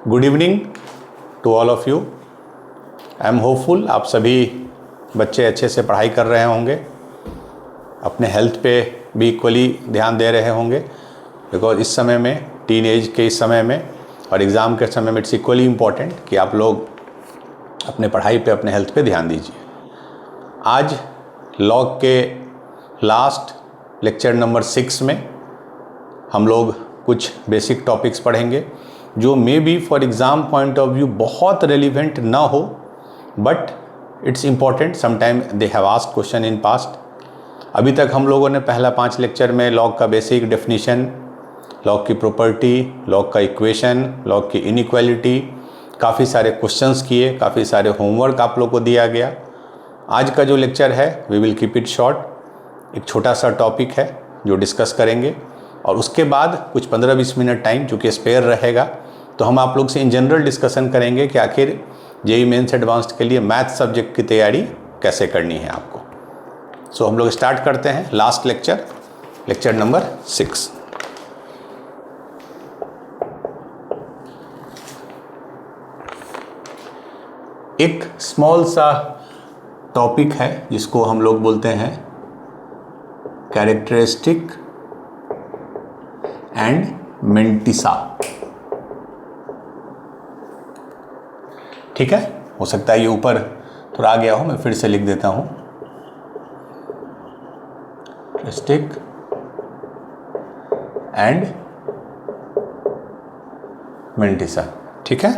Good evening to all of you. I am hopeful आप सभी बच्चे अच्छे से पढ़ाई कर रहे होंगे, अपने हेल्थ पे भी इक्वली ध्यान दे रहे होंगे, बिकॉज इस समय में, टीन एज के इस समय में और एग्ज़ाम के समय में इट्स इक्वली इम्पॉर्टेंट कि आप लोग अपने पढ़ाई पे, अपने हेल्थ पे ध्यान दीजिए। आज लॉग के लास्ट लेक्चर नंबर 6 में हम लोग कुछ बेसिक टॉपिक्स पढ़ेंगे जो may be for exam point of view बहुत रेलिवेंट ना हो, but it's important. Sometime they have asked question in past. अभी तक हम लोगों ने पहला 5 लेक्चर में लॉग का बेसिक डेफिनेशन, लॉग की प्रॉपर्टी, लॉग का इक्वेशन, लॉग की इनइक्वालिटी, काफ़ी सारे क्वेश्चंस किए, काफ़ी सारे होमवर्क आप लोग को दिया गया। आज का जो लेक्चर है we will keep it short. एक छोटा सा टॉपिक है जो डिस्कस करेंगे और उसके बाद कुछ 15-20 मिनट टाइम चूँकि स्पेयर रहेगा तो हम आप लोग से इन जनरल डिस्कशन करेंगे कि आखिर जेईई मेंस एडवांस्ड के लिए मैथ सब्जेक्ट की तैयारी कैसे करनी है आपको। सो हम लोग स्टार्ट करते हैं लास्ट लेक्चर नंबर 6। एक स्मॉल सा टॉपिक है जिसको हम लोग बोलते हैं कैरेक्टरिस्टिक एंड मेंटिसा। ठीक है, हो सकता है ये ऊपर थोड़ा आ गया हो, मैं फिर से लिख देता हूं। Characteristic and mantissa. ठीक है,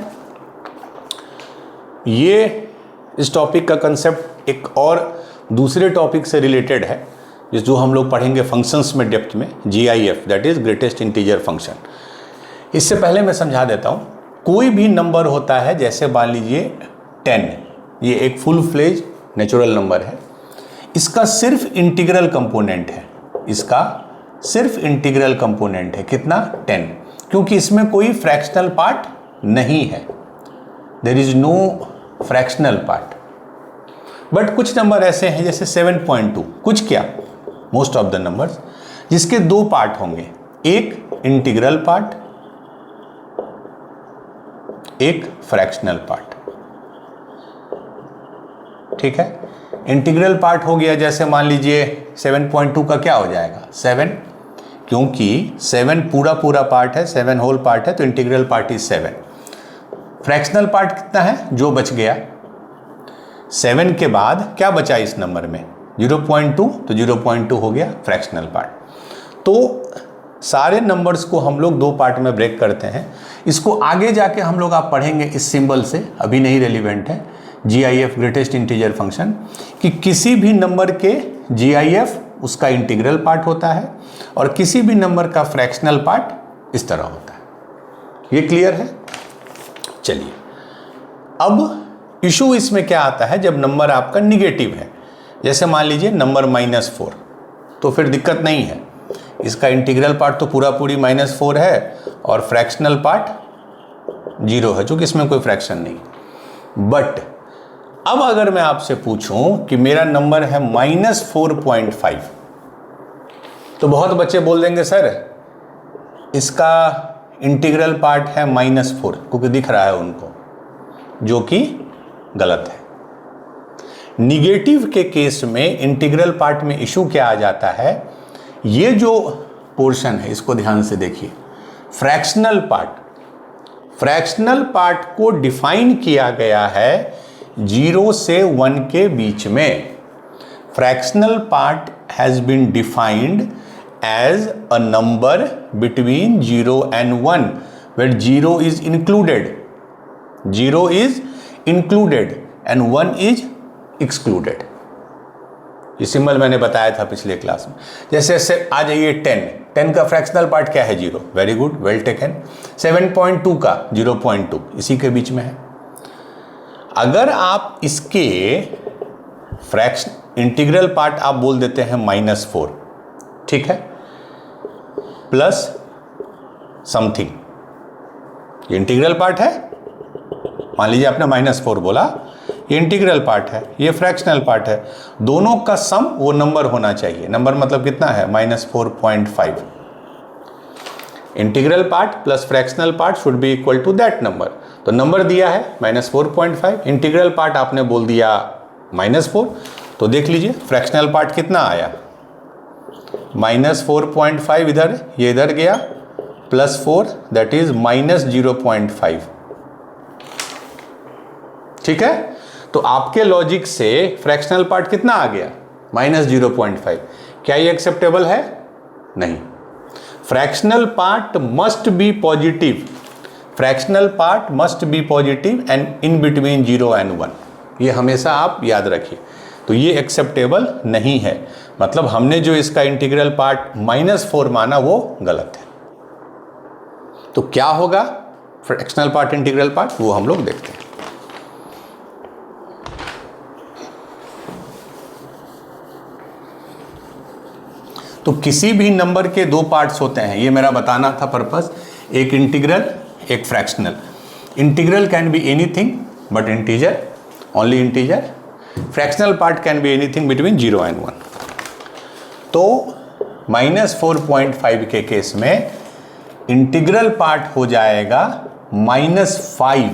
ये इस टॉपिक का कंसेप्ट एक और दूसरे टॉपिक से रिलेटेड है जो हम लोग पढ़ेंगे फंक्शंस में डेप्थ में, GIF, that is greatest integer function. इससे पहले मैं समझा देता हूँ, कोई भी नंबर होता है, जैसे मान लीजिए 10, ये एक फुल फ्लेज नेचुरल नंबर है, इसका सिर्फ इंटीग्रल कंपोनेंट है, इसका सिर्फ इंटीग्रल कंपोनेंट है कितना, 10, क्योंकि इसमें कोई फ्रैक्शनल पार्ट नहीं है, there is no fractional part. But कुछ नंबर ऐसे हैं जैसे 7.2, कुछ क्या, मोस्ट ऑफ द नंबर्स, जिसके 2 पार्ट होंगे, एक इंटीग्रल पार्ट, एक फ्रैक्शनल पार्ट। ठीक है, इंटीग्रल पार्ट हो गया, जैसे मान लीजिए 7.2 का क्या हो जाएगा, 7, क्योंकि 7 पूरा पार्ट है, 7 होल पार्ट है, तो integral part is 7। Fractional part कितना है, जो बच गया 7 के बाद क्या बचा इस नंबर में, 0.2, तो 0.2 हो गया फ्रैक्शनल पार्ट। तो सारे नंबर्स को हम लोग 2 पार्ट में ब्रेक करते हैं। इसको आगे जाके हम लोग आप पढ़ेंगे इस सिंबल से, अभी नहीं रेलिवेंट है, GIF ग्रेटेस्ट इंटीजर फंक्शन, कि किसी भी नंबर के GIF उसका इंटीग्रल पार्ट होता है और किसी भी नंबर का फ्रैक्शनल पार्ट इस तरह होता है। ये क्लियर है? चलिए, अब इशू इसमें क्या आता है, जब नंबर आपका निगेटिव है, जैसे मान लीजिए नंबर -4, तो फिर दिक्कत नहीं है, इसका इंटीग्रल पार्ट तो पूरी -4 है और फ्रैक्शनल पार्ट 0 है, चूंकि इसमें कोई फ्रैक्शन नहीं। बट अब अगर मैं आपसे पूछूं कि मेरा नंबर है -4.5, तो बहुत बच्चे बोल देंगे सर इसका इंटीग्रल पार्ट है -4, क्योंकि दिख रहा है उनको, जो कि गलत है। निगेटिव के केस में इंटीग्रल पार्ट में इशू क्या आ जाता है, ये जो पोर्शन है इसको ध्यान से देखिए, फ्रैक्शनल पार्ट को डिफाइन किया गया है 0 से 1 के बीच में। Fractional part has been defined as a number between 0 and 1 where 0 is included and 1 is excluded। ये सिंबल मैंने बताया था पिछले क्लास में। जैसे आ जाइए 10 का फ्रैक्शनल पार्ट क्या है, 0, वेरी गुड, वेल टेकन। 7.2 का 0.2 इसी के बीच में है। अगर आप इसके इंटीग्रल पार्ट आप बोल देते हैं -4, ठीक है, प्लस समथिंग, ये इंटीग्रल पार्ट है, मान लीजिए आपने -4 बोला, ये इंटीग्रल पार्ट है, ये फ्रैक्शनल पार्ट है, दोनों का सम वो नंबर होना चाहिए। नंबर मतलब कितना है, -4.5। Integral part plus fractional part should be equal to that number. तो नंबर दिया है -4.5, इंटीग्रल पार्ट आपने बोल दिया -4, तो देख लीजिए फ्रैक्शनल पार्ट कितना आया, -4.5 इधर, ये इधर गया, +4 दैट इज -0.5। ठीक है, तो आपके लॉजिक से फ्रैक्शनल पार्ट कितना आ गया, -0.5। क्या ये एक्सेप्टेबल है? नहीं। Fractional part must be positive, fractional part must be positive and in between 0 and 1, ये हमेशा आप याद रखिए। तो ये एक्सेप्टेबल नहीं है, मतलब हमने जो इसका इंटीग्रल पार्ट -4 माना वो गलत है। तो क्या होगा फ्रैक्शनल पार्ट इंटीग्रल पार्ट, वो हम लोग देखते हैं। तो किसी भी नंबर के दो पार्ट्स होते हैं, ये मेरा बताना था पर्पस, एक इंटीग्रल एक fractional. Integral can be anything but integer, only integer. Fractional part can be anything between 0 and 1। तो -4.5 के केस में इंटीग्रल पार्ट हो जाएगा -5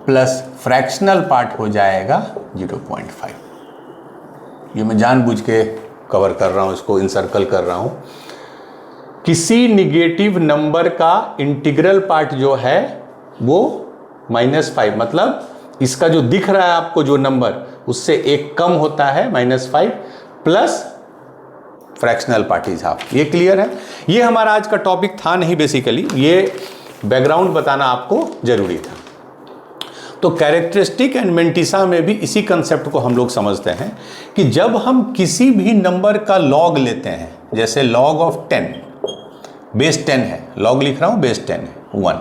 प्लस फ्रैक्शनल पार्ट हो जाएगा 0.5। ये मैं जानबूझ के कवर कर रहा हूं, इसको इनसर्कल कर रहा हूं। किसी निगेटिव नंबर का इंटीग्रल पार्ट जो है वो -5, मतलब इसका जो दिख रहा है आपको जो नंबर, उससे एक कम होता है -5 plus fractional part is half. ये क्लियर है? ये हमारा आज का टॉपिक था नहीं, बेसिकली ये बैकग्राउंड बताना आपको जरूरी था। तो कैरेक्टरिस्टिक एंड मेंटिसा में भी इसी कंसेप्ट को हम लोग समझते हैं कि जब हम किसी भी नंबर का लॉग लेते हैं, जैसे लॉग ऑफ 10, बेस 10 है, लॉग लिख रहा हूं, बेस 10 है 1,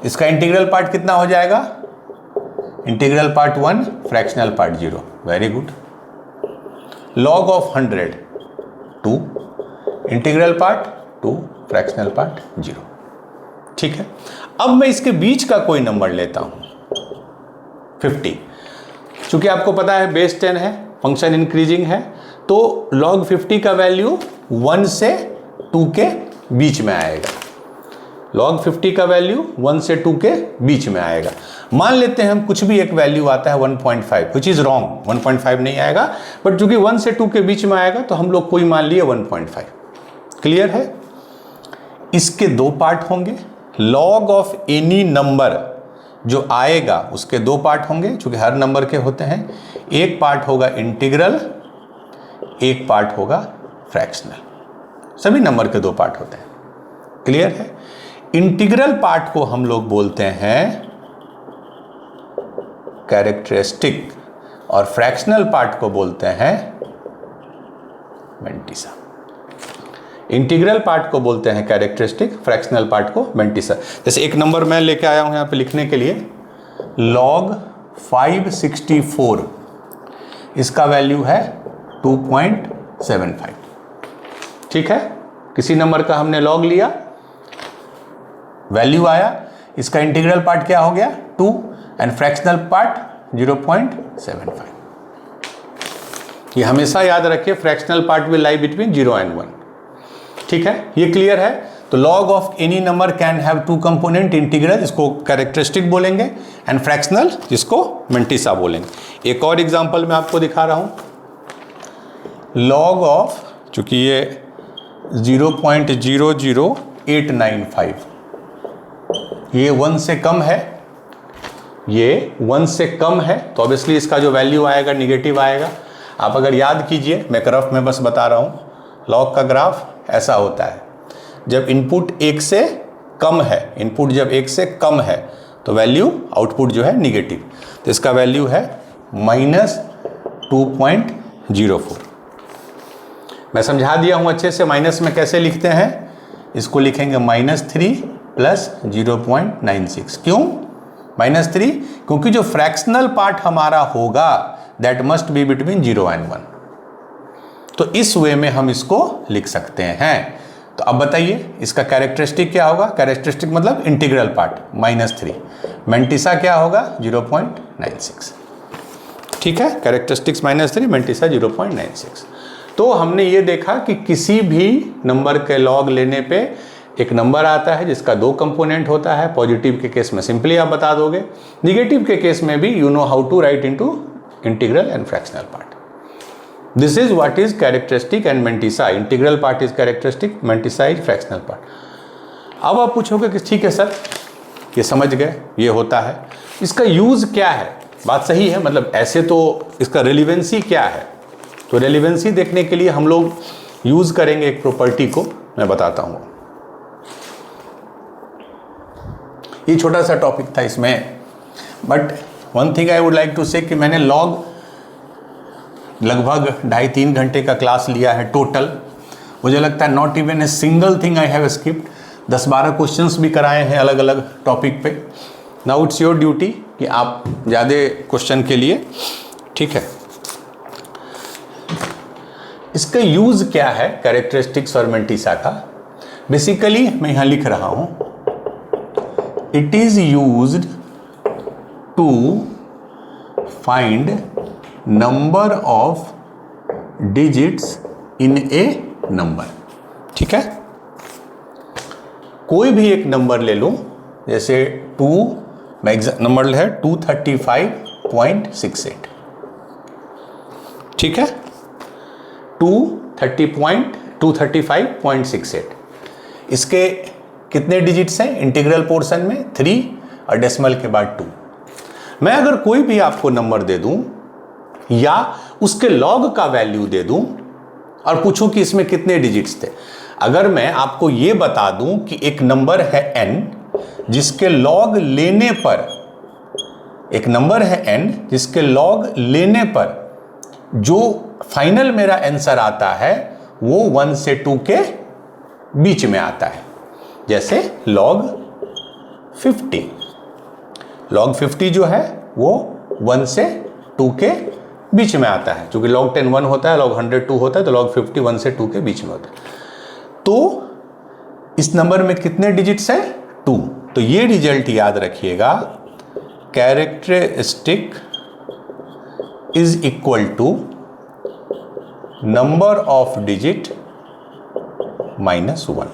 इसका इंटीग्रल पार्ट कितना हो जाएगा, integral part 1, fractional part 0। Very good. Log of 100 2, integral part 2, fractional part 0। ठीक है, अब मैं इसके बीच का कोई नंबर लेता हूं 50। चूंकि आपको पता है बेस 10 है, फंक्शन इंक्रीजिंग है, तो log 50 का वैल्यू 1 से 2 के बीच में आएगा। log 50 का वैल्यू 1 से 2 के बीच में आएगा। मान लेते हैं हम कुछ भी एक वैल्यू आता है 1.5, विच इज रॉन्ग, 1.5 नहीं आएगा, बट चूंकि 1 से 2 के बीच में आएगा तो हम लोग कोई मान लिए 1.5। क्लियर है? इसके दो पार्ट होंगे। log ऑफ एनी नंबर जो आएगा उसके दो पार्ट होंगे, चूंकि हर नंबर के होते हैं। एक पार्ट होगा इंटीग्रल, एक पार्ट होगा फ्रैक्शनल। सभी नंबर के दो पार्ट होते हैं। क्लियर है? इंटीग्रल पार्ट को हम लोग बोलते हैं कैरेक्टरिस्टिक और फ्रैक्शनल पार्ट को बोलते हैं मेंटिसा। इंटीग्रल पार्ट को बोलते हैं कैरेक्टरिस्टिक, फ्रैक्शनल पार्ट को मेंटिसा। जैसे एक नंबर मैं लेके आया हूं यहां पे लिखने के लिए, log 564, इसका वैल्यू है 2.75। ठीक है, किसी नंबर का हमने log लिया, वैल्यू आया, इसका इंटीग्रल पार्ट क्या हो गया 2 एंड फ्रैक्शनल पार्ट 0.75। ये हमेशा याद रखिए, fractional part will lie between 0 and 1। ठीक है, ये क्लियर है? तो log of any number can have two component, integral इसको कैरेक्टरिस्टिक बोलेंगे एंड फ्रैक्शनल जिसको मेंटिसा बोलेंगे। एक और एग्जांपल मैं आपको दिखा रहा हूं। log ऑफ, चूंकि ये 0.00895, ये 1 से कम है, ये 1 से कम है, तो ऑब्वियसली इसका जो वैल्यू आएगा निगेटिव आएगा। आप अगर याद कीजिए, मैं ग्राफ में बस बता रहा हूं, log का ग्राफ ऐसा होता है, जब इनपुट 1 से कम है, इनपुट जब 1 से कम है तो वैल्यू आउटपुट जो है निगेटिव, तो इसका वैल्यू है -2.04। मैं समझा दिया हूं अच्छे से, माइनस में कैसे लिखते हैं, इसको लिखेंगे -3 प्लस 0.96। क्यों -3? क्योंकि जो फ्रैक्शनल पार्ट हमारा होगा that must be between 0 and 1। तो इस वे में हम इसको लिख सकते हैं। तो अब बताइए इसका कैरेक्टरिस्टिक क्या होगा? कैरेक्टरिस्टिक मतलब इंटीग्रल पार्ट -3, मेंटिसा क्या होगा 0.96। ठीक है, कैरेक्टरिस्टिक्स -3, मेंटिसा 0.96। तो हमने ये देखा कि किसी भी नंबर के लॉग लेने पे एक नंबर आता है जिसका दो कंपोनेंट होता है, पॉजिटिव के केस में सिंपली आप बता दोगे, निगेटिव के केस में भी you know how to write into integral and fractional part. This is what is characteristic and mantissa. Integral part is characteristic, mantissa is fractional part. अब आप पूछोगे कि ठीक है सर, ये समझ गए, ये होता है, इसका यूज क्या है? बात सही है, मतलब ऐसे तो इसका रेलिवेंसी क्या है? तो रेलिवेंसी देखने के लिए हम लोग यूज करेंगे एक प्रॉपर्टी को, मैं बताता हूं। ये छोटा सा टॉपिक था इसमें, but one thing I would like to say कि मैंने लॉग लगभग 2.5-3 घंटे का क्लास लिया है टोटल। मुझे लगता है not even a single thing I have skipped. 10-12 questions भी कराए हैं अलग अलग टॉपिक पे। नाउ इट्स योर ड्यूटी कि आप ज़्यादा क्वेश्चन के लिए, ठीक है, इसका यूज़ क्या है कैरेक्टरिस्टिक्स और मेंटिसा का। बेसिकली मैं यहाँ लिख रहा हूँ, it is used to find number of digits in a number. ठीक है, कोई भी एक नंबर ले लूं, जैसे नंबर है 235.68। ठीक है, 235.68। इसके कितने डिजिट्स हैं इंटीग्रल पोर्शन में? 3 और डेसिमल के बाद 2। मैं अगर कोई भी आपको नंबर दे दूं या उसके लॉग का वैल्यू दे दूं और पूछूं कि इसमें कितने डिजिट्स थे, अगर मैं आपको यह बता दूं कि एक नंबर है n जिसके लॉग लेने पर, एक नंबर है n जिसके लॉग लेने पर जो फाइनल मेरा आंसर आता है वो 1 से 2 के बीच में आता है, जैसे log 50। log 50 जो है वो 1 से 2 के बीच में आता है, क्योंकि log 10 1 होता है, log 100 2 होता है, तो log 50 1 से 2 के बीच में होता है। तो इस नंबर में कितने डिजिट्स हैं? 2। तो ये रिजल्ट याद रखिएगा, characteristic is equal to number of digit -1।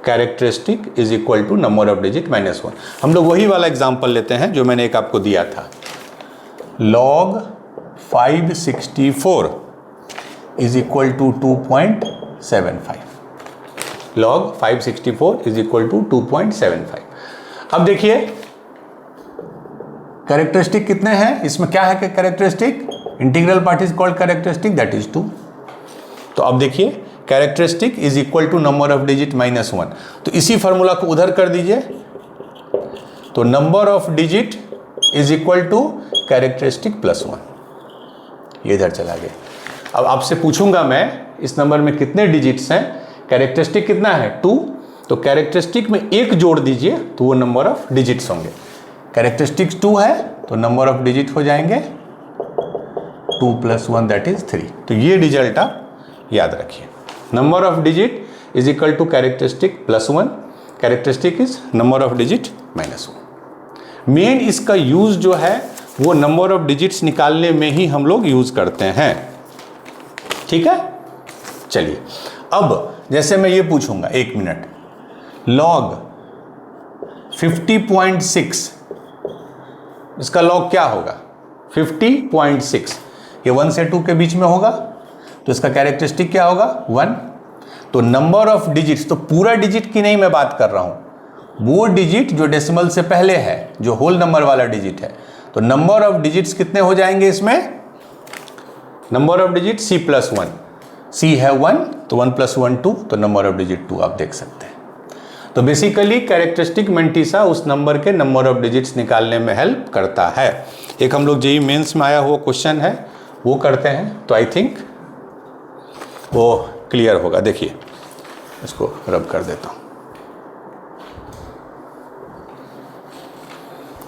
Characteristic is equal to number of digit -1। हम लोग वही वाला एग्जांपल लेते हैं जो मैंने एक आपको दिया था। log 564 is equal to 2.75। log 564 is equal to 2.75। अब देखिए कैरेक्टरिस्टिक कितने हैं इसमें, क्या है कि characteristic integral part is called characteristic, that is 2। तो अब देखिए characteristic is equal to number of digit -1। तो इसी फॉर्मूला को उधर कर दीजिए, तो number of digit is equal to characteristic +1। ये इधर चला गया। अब आपसे पूछूंगा मैं इस नंबर में कितने डिजिट्स हैं, कैरेक्टरिस्टिक कितना है 2, तो कैरेक्टरिस्टिक में 1 जोड़ दीजिए तो वो नंबर ऑफ डिजिट्स होंगे। कैरेक्टरिस्टिक्स 2 है तो नंबर ऑफ डिजिट हो जाएंगे 2 + 1 दैट इज 3। तो ये रिजल्ट आप याद रखिए, number of digit is equal to characteristic +1, characteristic is number of digit -1। Main इसका यूज जो है वो नंबर ऑफ डिजिट्स निकालने में ही हम लोग यूज करते हैं। ठीक है, चलिए अब जैसे मैं ये पूछूंगा, 1 मिनट, log 50.6 इसका log क्या होगा? 50.6, ये 1 से 2 के बीच में होगा, तो इसका कैरेक्टरिस्टिक क्या होगा? 1। तो नंबर ऑफ डिजिट्स, तो पूरा डिजिट की नहीं मैं बात कर रहा हूं, वो डिजिट जो डेसिमल से पहले है, जो होल नंबर वाला डिजिट है। तो नंबर ऑफ डिजिट्स कितने हो जाएंगे इसमें? Number of digit C+1, C है 1 तो 1 + 1 2, तो नंबर ऑफ डिजिट 2 आप देख सकते हैं। तो बेसिकली कैरेक्टरिस्टिक मेंटिसा उस नंबर के नंबर ऑफ डिजिट्स निकालने में हेल्प करता है। एक हम लोग जेईई मेंस में आया हुआ क्वेश्चन है वो करते हैं, तो आई थिंक वो क्लियर होगा। देखिए इसको रब कर देता हूं।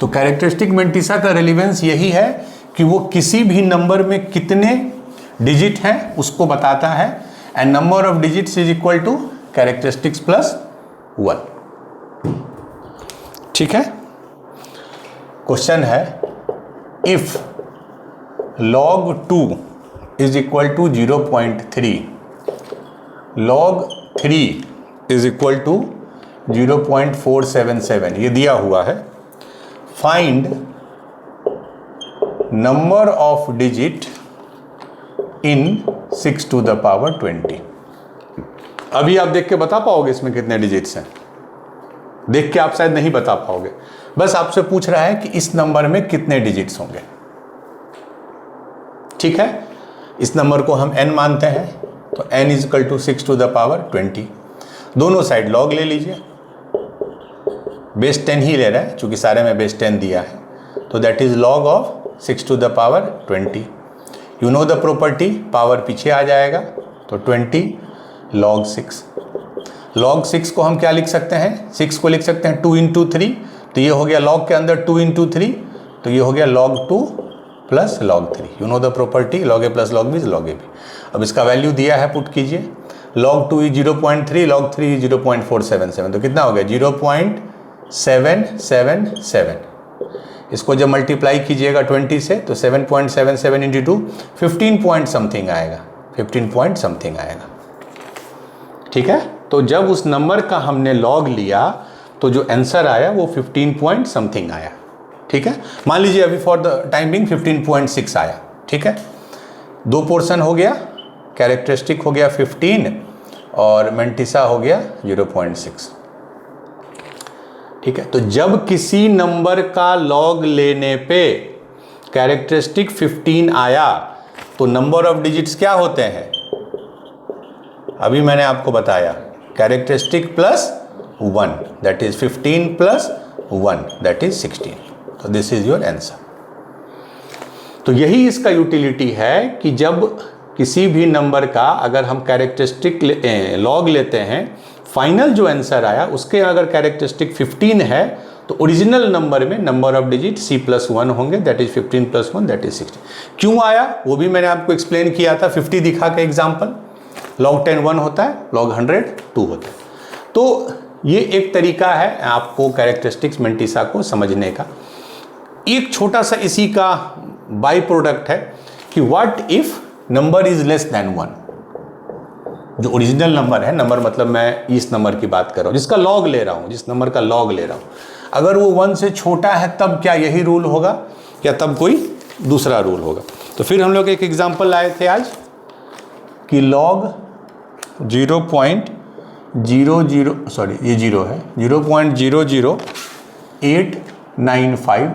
तो कैरेक्टरिस्टिक मेंटिसा का रेलिवेंस यही है कि वो किसी भी नंबर में कितने डिजिट हैं उसको बताता है, and number of digits is equal to characteristics +1। ठीक है, क्वेश्चन है if log 2 is equal to 0.3 log 3 is equal to 0.477, ये दिया हुआ है। Find number of digit in 6 to the power 20। अभी आप देख के बता पाओगे इसमें कितने डिजिट्स हैं? देख के आप शायद नहीं बता पाओगे, बस आपसे पूछ रहा है कि इस नंबर में कितने डिजिट्स होंगे। ठीक है, इस नंबर को हम n मानते हैं, तो n is equal to 6 to the power 20। दोनों साइड log ले लीजिए, बेस 10 ही ले रहा है चूंकि सारे में बेस 10 दिया है, तो that is log of 6 to the power 20। You know the property, power पीछे आ जाएगा, तो 20 log 6। log 6 को हम क्या लिख सकते हैं? 6 को लिख सकते हैं 2 into 3, तो ये हो गया log के अंदर 2 into 3, तो ये हो गया log 2 plus log 3। You know the property, log a plus log b is log ab। अब इसका वैल्यू दिया है, पुट कीजिए। log 2 इज 0.3, log 3 इज 0.477, तो कितना हो गया? 0.777। इसको जब मल्टीप्लाई कीजिएगा 20 से, तो 7.77 इंटू 2 15 पॉइंट समथिंग आएगा, 15 पॉइंट समथिंग आएगा। ठीक है, तो जब उस नंबर का हमने लॉग लिया तो जो आंसर आया वो 15 पॉइंट समथिंग आया। ठीक है, मान लीजिए अभी फॉर द टाइम बिंग 15.6 आया। ठीक है, दो पोर्शन हो गया, कैरेक्टरिस्टिक हो गया 15 और मेंटिसा हो गया 0.6। ठीक है, तो जब किसी नंबर का लॉग लेने पे कैरेक्टरिस्टिक 15 आया तो नंबर ऑफ डिजिट्स क्या होते हैं? अभी मैंने आपको बताया, characteristic plus 1 that is 15 plus 1 that is 16। तो दिस इज योर आंसर। तो यही इसका यूटिलिटी है कि जब किसी भी नंबर का अगर हम कैरेक्टरिस्टिक लॉग लेते हैं, फाइनल जो आंसर आया उसके अगर कैरेक्टरिस्टिक 15 है तो ओरिजिनल नंबर में नंबर ऑफ डिजिट C+1 होंगे, that is 15 plus 1 that is 16। क्यों आया वो भी मैंने आपको एक्सप्लेन किया था 50 दिखा के एग्जाम्पल। log 10 1 होता है, log 100 2 होता है। तो ये एक तरीका है आपको कैरेक्टरिस्टिक्स मेंटिसा को समझने का। एक छोटा सा इसी का बाई प्रोडक्ट है कि what if number is less than 1। जो ओरिजिनल नंबर है, नंबर मतलब मैं इस नंबर की बात कर रहा हूँ जिसका लॉग ले रहा हूँ, जिस नंबर का लॉग ले रहा हूँ, अगर वो 1 से छोटा है तब क्या यही रूल होगा या तब कोई दूसरा रूल होगा? तो फिर हम लोग एक एग्जांपल लाए थे आज कि log 0.00 सॉरी ये 0 है, 0.00895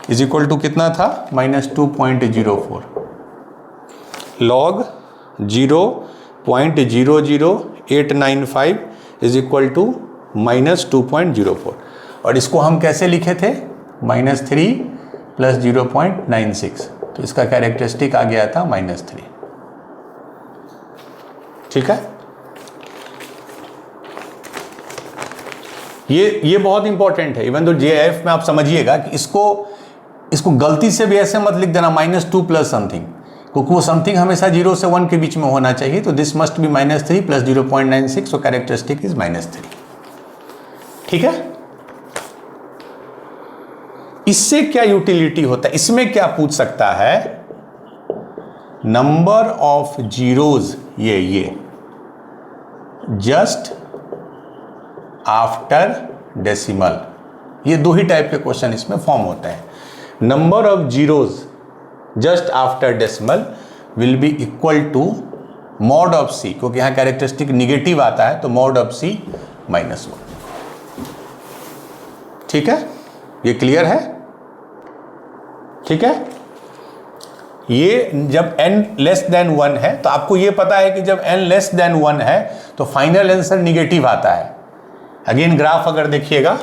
इज इक्वल टू कितना था? -2.04। log 0.00895 is equal to -2.04। और इसको हम कैसे लिखे थे? -3 प्लस 0.96, तो इसका कैरेक्टरिस्टिक आ गया था -3। ठीक है, ये बहुत इंपॉर्टेंट है। इवन तो JF में आप समझिएगा कि इसको गलती से भी ऐसे मत लिख देना -2 प्लस समथिंग, क्योंकि वो समथिंग हमेशा 0 से 1 के बीच में होना चाहिए। तो this must be -3 plus 0.96, so characteristic is -3। ठीक है, इससे क्या यूटिलिटी होता है? इसमें क्या पूछ सकता है? नंबर ऑफ जीरोज ये जस्ट आफ्टर डेसिमल, ये दो ही टाइप के क्वेश्चन इसमें फॉर्म होते हैं। Number of zeros just after decimal will be equal to mod of C, क्योंकि यहां कैरेक्टरिस्टिक निगेटिव आता है, तो मॉड ऑफ C -1। ठीक है, ये क्लियर है? ठीक है, ये जब n लेस देन 1 है तो आपको ये पता है कि जब n लेस देन 1 है तो फाइनल आंसर निगेटिव आता है। अगेन ग्राफ अगर देखिएगा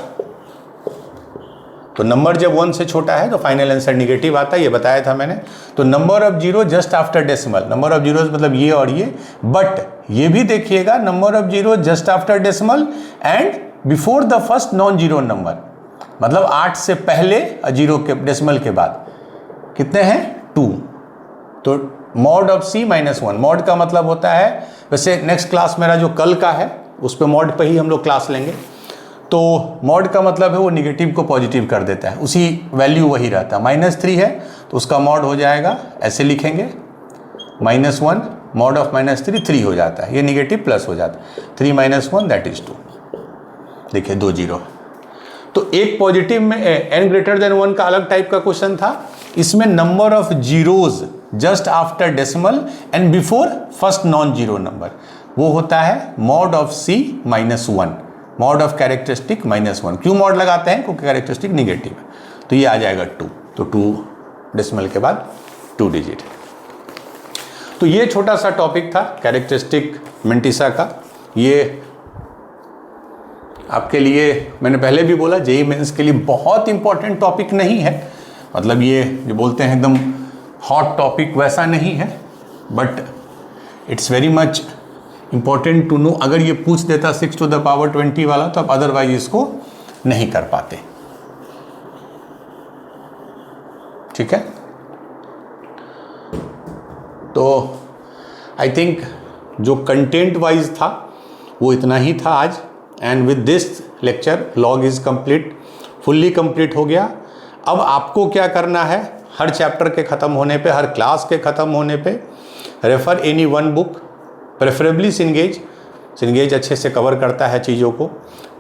तो नंबर जब 1 से छोटा है तो फाइनल आंसर निगेटिव आता है, ये बताया था मैंने। तो number of zero just after decimal, number of zeros मतलब ये और ये, बट ये भी देखिएगा number of zero just after decimal and before the first non zero number, मतलब 8 से पहले जीरो के डेसिमल के बाद कितने हैं? 2। तो मॉड ऑफ C -1, मॉड का मतलब होता है, वैसे नेक्स्ट क्लास मेरा जो कल का है उस पे मॉड पे ही हम लोग क्लास लेंगे। तो मॉड का मतलब है वो निगेटिव को पॉजिटिव कर देता है, उसी वैल्यू वही रहता है। -3 है तो उसका मॉड हो जाएगा, ऐसे लिखेंगे -1 मॉड ऑफ -3 3 हो जाता है, ये निगेटिव प्लस हो जाता है, 3 - 1 दैट इज 2। देखिए 2 0। तो एक पॉजिटिव में n ग्रेटर देन 1 का अलग टाइप का क्वेश्चन था, इसमें number of zeros just after decimal and before first non zero number, वो होता है mod of c -1, mod of characteristic -1। क्यों मॉड लगाते हैं? क्योंकि कैरेक्टरिस्टिक निगेटिव है। तो ये आ जाएगा 2, तो 2 डेसिमल के बाद 2 डिजिट। तो ये छोटा सा टॉपिक था कैरेक्टरिस्टिक मेंटिसा का। ये आपके लिए मैंने पहले भी बोला जेईई मेंस के लिए बहुत इंपॉर्टेंट टॉपिक नहीं है, मतलब ये जो बोलते हैं एकदम हॉट टॉपिक वैसा नहीं है, but it's very much important to know. अगर ये पूछ देता 6 to the power 20 वाला तो आप अदरवाइज इसको नहीं कर पाते। ठीक है, तो आई थिंक जो कंटेंट वाइज था वो इतना ही था आज। And with this lecture log is complete, fully complete हो गया। अब आपको क्या करना है, हर चैप्टर के ख़त्म होने पे, हर क्लास के ख़त्म होने पे refer any one book, preferably Cengage. Cengage अच्छे से कवर करता है चीज़ों को,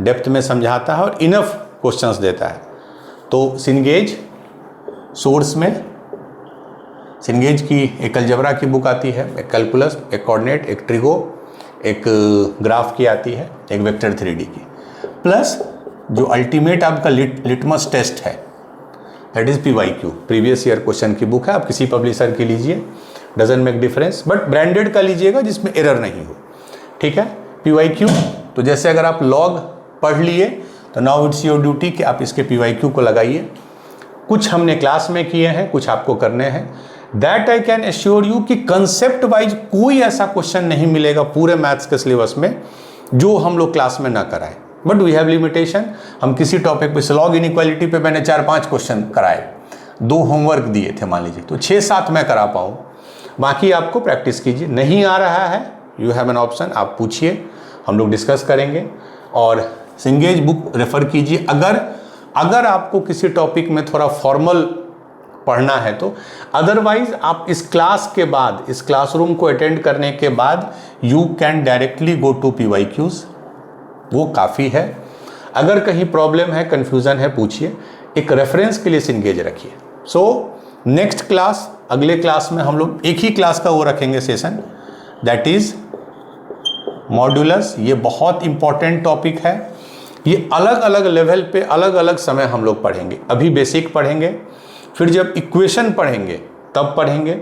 डेप्थ में समझाता है और इनफ क्वेश्चंस देता है। तो सिंगेज सोर्स में सिंगेज की एक अलजेब्रा की बुक आती है, एक कैलकुलस, एक कोऑर्डिनेट, एक ट्रिगो, एक ग्राफ की आती है, एक वेक्टर 3D की, प्लस जो अल्टीमेट आपका लिटमस टेस्ट है that is PYQ, previous year question की बुक है। आप किसी पब्लिशर की लीजिए, doesn't make difference, but branded का लीजिएगा जिसमें एरर नहीं हो। ठीक है, PYQ। तो जैसे अगर आप लॉग पढ़ लिए तो नाउ इट्स योर ड्यूटी कि आप इसके PYQ को लगाइए। कुछ हमने क्लास में किए हैं, कुछ आपको करने हैं। That I can assure you कि कंसेप्ट वाइज कोई ऐसा क्वेश्चन नहीं मिलेगा पूरे मैथ्स के सिलेबस में जो हम लोग क्लास में ना कराएं, बट वी हैव लिमिटेशन। हम किसी टॉपिक पे लॉग इनइक्वालिटी पे मैंने 4-5 क्वेश्चन कराए, 2 होमवर्क दिए थे मान लीजिए, तो 6-7 मैं करा पाऊँ, बाकी आपको प्रैक्टिस कीजिए। नहीं आ रहा है, यू हैव एन ऑप्शन, आप पूछिए, हम लोग डिस्कस करेंगे। और सिंगेज बुक रेफर कीजिए। अगर आपको किसी टॉपिक में थोड़ा फॉर्मल पढ़ना है तो, अदरवाइज आप इस क्लास के बाद, इस क्लासरूम को अटेंड करने के बाद you can directly go to PYQs, वो काफ़ी है। अगर कहीं प्रॉब्लम है, कन्फ्यूज़न है, पूछिए। एक रेफरेंस के लिए सिंगेज रखिए। सो नेक्स्ट क्लास, अगले क्लास में हम लोग एक ही क्लास का वो रखेंगे सेशन, दैट इज़ मॉड्यूलस। ये बहुत इंपॉर्टेंट टॉपिक है। ये अलग अलग लेवल पे अलग अलग समय हम लोग पढ़ेंगे। अभी बेसिक पढ़ेंगे, फिर जब इक्वेशन पढ़ेंगे तब पढ़ेंगे,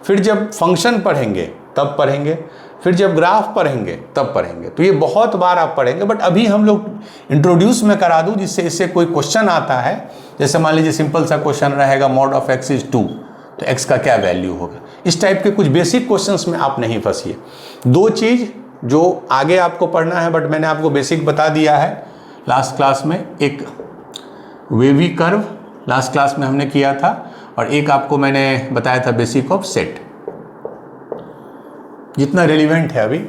फिर जब फंक्शन पढ़ेंगे तब पढ़ेंगे, फिर जब ग्राफ पढ़ेंगे तब पढ़ेंगे। तो ये बहुत बार आप पढ़ेंगे, बट अभी हम लोग इंट्रोड्यूस में करा दूँ जिससे इससे कोई क्वेश्चन आता है, जैसे मान लीजिए सिंपल सा क्वेश्चन रहेगा मॉड ऑफ x इज 2, तो x का क्या वैल्यू होगा। इस टाइप के कुछ बेसिक क्वेश्चंस में आप नहीं फंसिए। 2 चीज़ जो आगे आपको पढ़ना है, बट मैंने आपको बेसिक बता दिया है लास्ट क्लास में। एक वेवी कर्व लास्ट क्लास में हमने किया था, और एक आपको मैंने बताया था बेसिक ऑफ सेट, जितना रेलिवेंट है अभी।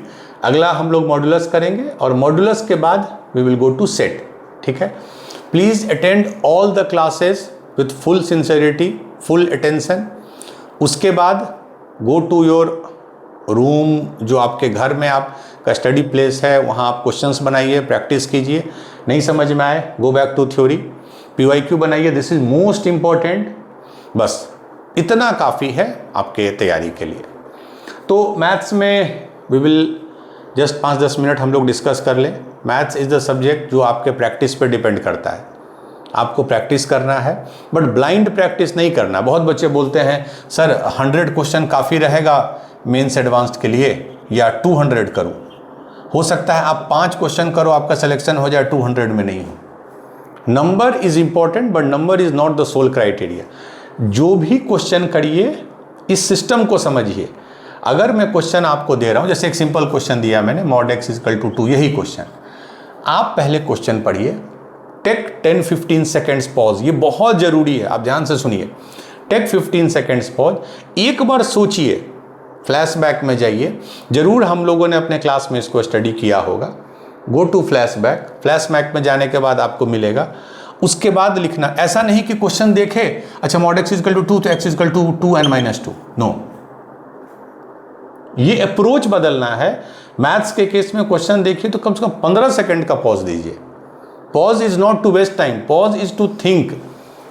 अगला हम लोग मॉड्यूलस करेंगे, और मॉड्यूलस के बाद we will go to set. ठीक है, please attend all the classes with full sincerity, full attention. उसके बाद गो टू योर रूम, जो आपके घर में आपका स्टडी प्लेस है, वहाँ आप क्वेश्चंस बनाइए, प्रैक्टिस कीजिए। नहीं समझ में आए, go back to theory, PYQ बनाइए, दिस इज मोस्ट इम्पॉर्टेंट। बस इतना काफ़ी है आपके तैयारी के लिए। तो मैथ्स में वी विल जस्ट 5-10 मिनट हम लोग डिस्कस कर लें। मैथ्स इज़ द सब्जेक्ट जो आपके प्रैक्टिस पे डिपेंड करता है। आपको प्रैक्टिस करना है, बट ब्लाइंड प्रैक्टिस नहीं करना। बहुत बच्चे बोलते हैं सर 100 क्वेश्चन काफ़ी रहेगा मेंस एडवांस्ड के लिए, या 200 करूँ। हो सकता है आप 5 क्वेश्चन करो, आपका सिलेक्शन हो जाए, 200 में नहीं हो। Number is important, but number is not the sole criteria. जो भी क्वेश्चन करिए, इस सिस्टम को समझिए। अगर मैं क्वेश्चन आपको दे रहा हूँ, जैसे एक सिंपल क्वेश्चन दिया मैंने, मॉड x = 2, यही क्वेश्चन, आप पहले क्वेश्चन पढ़िए, टेक 10-15 सेकेंड्स पॉज। ये बहुत ज़रूरी है, आप ध्यान से सुनिए। टेक 15 सेकेंड्स पॉज, एक बार सोचिए, फ्लैशबैक में जाइए। ज़रूर हम लोगों ने अपने क्लास में इसको स्टडी किया होगा। गो टू फ्लैशबैक, फ्लैशबैक में जाने के बाद आपको मिलेगा। उसके बाद लिखना, ऐसा नहीं कि क्वेश्चन देखे, अच्छा मॉड x = 2 तो x = 2 n - 2, नो। ये अप्रोच बदलना है। मैथ्स के केस में क्वेश्चन देखिए तो कम से कम 15 सेकंड का पॉज दीजिए। Pause is not to waste time, pause is to think.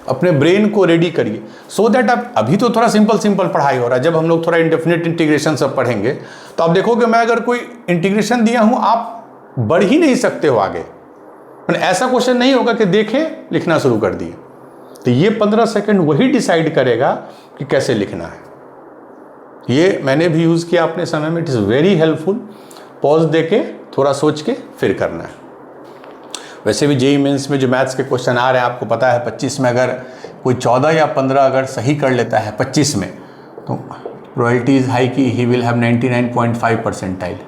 अपने ब्रेन को रेडी करिए सो दैट आप, अभी तो थोड़ा सिंपल पढ़ाई हो रहा है, जब हम लोग थोड़ा इंडेफिनिट इंटीग्रेशन सब पढ़ेंगे तो आप देखोगे मैं अगर कोई इंटीग्रेशन दिया हूं आप बढ़ ही नहीं सकते हो आगे। ऐसा क्वेश्चन नहीं होगा कि देखें लिखना शुरू कर दिए। तो ये 15 सेकंड वही डिसाइड करेगा कि कैसे लिखना है। ये मैंने भी यूज़ किया अपने समय में, it is very helpful. Pause देके थोड़ा सोच के फिर करना है। वैसे भी जेईई मेंस में जो मैथ्स के क्वेश्चन आ रहे हैं आपको पता है 25 में अगर कोई 14 या 15 अगर सही कर लेता है 25 में तो प्रोबेबिलिटी इज हाई कि ही विल हैव 99.5 परसेंटाइल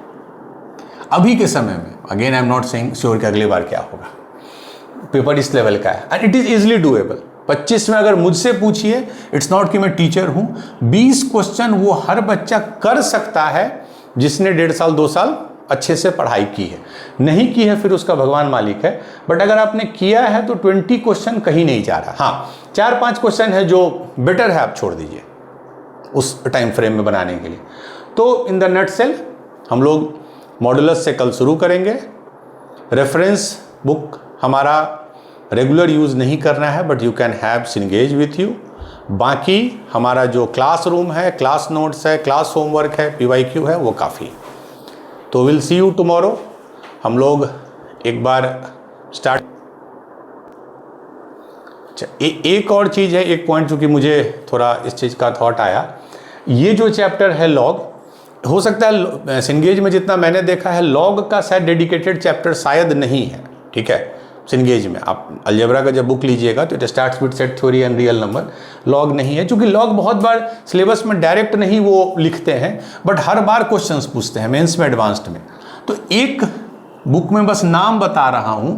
अभी के समय में। Again I am not saying sure कि अगली बार क्या होगा। पेपर इस लेवल का है and it is easily doable. 25 में अगर मुझसे पूछिए, इट्स नॉट कि मैं टीचर हूँ, 20 क्वेश्चन वो हर बच्चा कर सकता है जिसने 1.5 साल 2 साल अच्छे से पढ़ाई की है। नहीं की है फिर उसका भगवान मालिक है, बट अगर आपने किया है तो 20 क्वेश्चन कहीं नहीं जा रहा। हाँ 4-5 क्वेश्चन है जो बेटर है आप छोड़ दीजिए उस टाइम फ्रेम में बनाने के लिए। तो इन द नटसेल हम लोग मॉडुलस से कल शुरू करेंगे। रेफरेंस बुक हमारा रेगुलर यूज़ नहीं करना है, but you can have Cengage with you. बाकी हमारा जो क्लासरूम है, क्लास नोट्स है, क्लास होमवर्क है, PYQ है, वो काफ़ी है। तो विल सी यू टुमारो। हम लोग एक बार स्टार्ट। अच्छा एक और चीज़ है, एक पॉइंट चूँकि मुझे थोड़ा इस चीज़ का थॉट आया। ये जो चैप्टर है लॉग, हो सकता है सिनगेज में जितना मैंने देखा है लॉग का शायद डेडिकेटेड चैप्टर शायद नहीं है। ठीक है, सिनगेज में आप अलजेब्रा का जब बुक लीजिएगा तो it starts with set theory and real number, log नहीं है। क्योंकि लॉग बहुत बार सिलेबस में डायरेक्ट नहीं वो लिखते हैं, बट हर बार क्वेश्चंस पूछते हैं मेंस में, एडवांस्ड में। तो एक बुक में बस नाम बता रहा हूँ।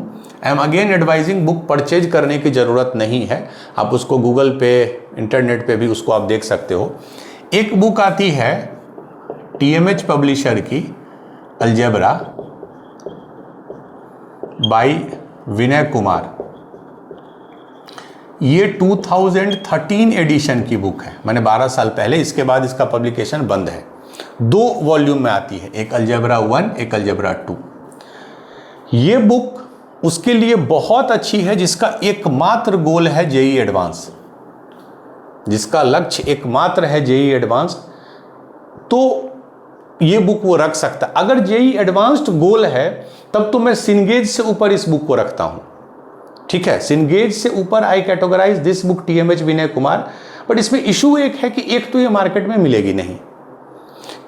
I am again advising book purchase करने की ज़रूरत नहीं है, आप उसको गूगल पे इंटरनेट पे भी उसको आप देख सकते हो। एक बुक आती है TMH पब्लिशर की, अलजेब्रा बाय विनय कुमार। ये 2013 एडिशन की बुक है, मैंने 12 साल पहले, इसके बाद इसका पब्लिकेशन बंद है। 2 वॉल्यूम में आती है, एक अलजेब्रा 1 एक अलजेब्रा 2। ये बुक उसके लिए बहुत अच्छी है जिसका एकमात्र गोल है जेईई एडवांस, जिसका लक्ष्य एकमात्र है जेईई एडवांस। तो ये बुक वो रख सकता है। अगर जेईई एडवांस्ड गोल है तब तो मैं सिनगेज से ऊपर इस बुक को रखता हूं। ठीक है, सिनगेज से ऊपर I categorise this book TMH Vinay Kumar. But इसमें इशू एक है कि एक तो ये मार्केट में मिलेगी नहीं।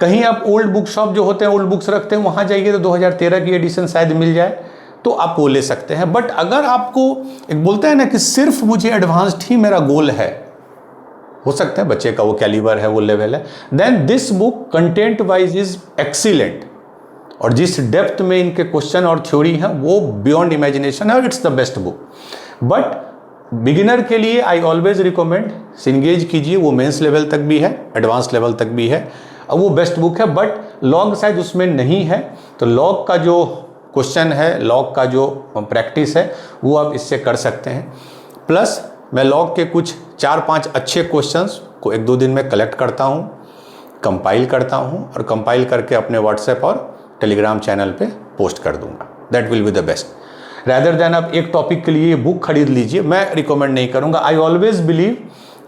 कहीं आप ओल्ड बुक शॉप जो होते हैं, ओल्ड बुक्स रखते हैं, वहां जाइए तो 2013 की एडिशन शायद मिल जाए, तो आप वो ले सकते हैं। बट अगर आपको एक बोलते हैं ना कि सिर्फ मुझे एडवांस्ड ही मेरा गोल है, हो सकता है बच्चे का वो कैलिबर है, वो लेवल है, then this book content wise is excellent. और जिस डेप्थ में इनके क्वेश्चन और थ्योरी है वो बियॉन्ड इमेजिनेशन है, it's the best book. But beginner के लिए आई ऑलवेज रिकमेंड सिनगेज कीजिए, वो मेंस लेवल तक भी है, एडवांस लेवल तक भी है, और वो बेस्ट बुक है। बट लॉग शायद उसमें नहीं है, तो लॉग का जो क्वेश्चन है, लॉग का जो प्रैक्टिस है, वो आप इससे कर सकते हैं। प्लस मैं लॉग के कुछ 4-5 अच्छे क्वेश्चंस को 1-2 दिन में कलेक्ट करता हूँ, कंपाइल करता हूँ, और कंपाइल करके अपने व्हाट्सएप और टेलीग्राम चैनल पे पोस्ट कर दूंगा। That will be the best. Rather than आप एक टॉपिक के लिए बुक खरीद लीजिए, मैं रिकमेंड नहीं करूंगा। I always believe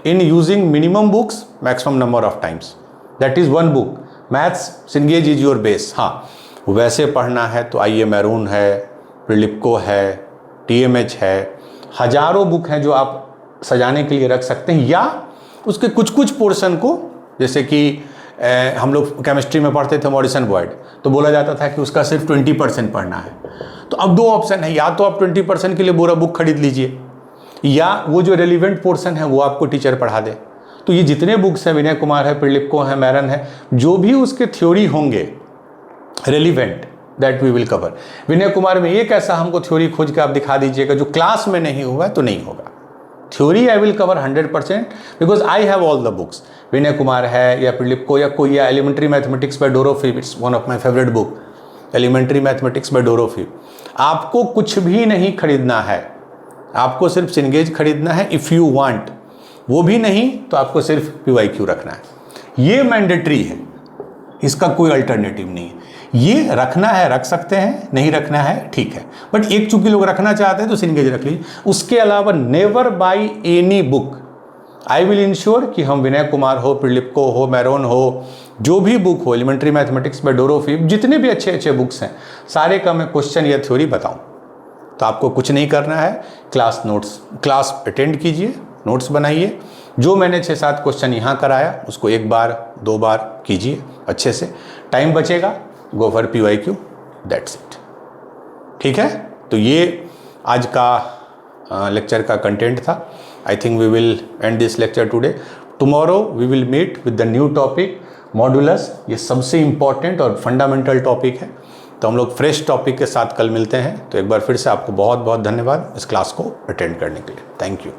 in using minimum books maximum number of times, that is 1 book. Maths Cengage is your base. हाँ वैसे पढ़ना है तो आइए मैरून है, प्रिलिप्को है, TMH है, हजारों बुक हैं जो आप सजाने के लिए रख सकते हैं। या उसके कुछ पोर्शन को, जैसे कि हम लोग केमिस्ट्री में पढ़ते थे मॉरिसन बॉयड, तो बोला जाता था कि उसका सिर्फ 20% पढ़ना है। तो अब 2 ऑप्शन है, या तो आप 20% के लिए पूरा बुक खरीद लीजिए, या वो जो रेलिवेंट पोर्शन है वो आपको टीचर पढ़ा दे। तो ये जितने बुक्स हैं, विनय कुमार है, प्रिलिप्को है, मैरन है, जो भी उसके थ्योरी होंगे relevant, that we will cover. Vinay Kumar में एक ऐसा हमको थ्योरी खोज के आप दिखा दीजिएगा जो क्लास में नहीं हुआ है तो नहीं होगा। Theory I will cover 100% because I have all the books. Vinay Kumar है या प्रिलिप्को या कोई, या elementary mathematics by Dorofeev, it's one of my favourite book, elementary mathematics by Dorofeev. आपको कुछ भी नहीं खरीदना है, आपको सिर्फ सिनगेज खरीदना है इफ़ यू वांट। वो भी नहीं तो आपको सिर्फ PYQ रखना है। ये मैंडेटरी है, इसका कोई अल्टरनेटिव नहीं है। ये रखना है रख सकते हैं, नहीं रखना है ठीक है, बट एक चूंकि लोग रखना चाहते हैं तो सिंगेज रख लीजिए। उसके अलावा never by any book. I will ensure कि हम विनय कुमार हो, प्रिलिप्को हो, मैरोन हो, जो भी बुक हो, एलिमेंट्री मैथमेटिक्स बाय डोरोफी, जितने भी अच्छे अच्छे बुक्स हैं सारे का मैं क्वेश्चन या थ्योरी बताऊं। तो आपको कुछ नहीं करना है, क्लास अटेंड कीजिए, नोट्स बनाइए, जो मैंने 6-7 क्वेश्चन यहाँ कराया उसको 1 बार 2 बार कीजिए अच्छे से, टाइम बचेगा, go for PYQ, that's it. ठीक है, तो ये आज का लेक्चर का कंटेंट था। I think we will end this lecture today. Tomorrow we will meet with the new topic modulus. ये सबसे इंपॉर्टेंट और फंडामेंटल टॉपिक है, तो हम लोग फ्रेश टॉपिक के साथ कल मिलते हैं। तो एक बार फिर से आपको बहुत बहुत धन्यवाद इस क्लास को अटेंड करने के लिए। Thank you.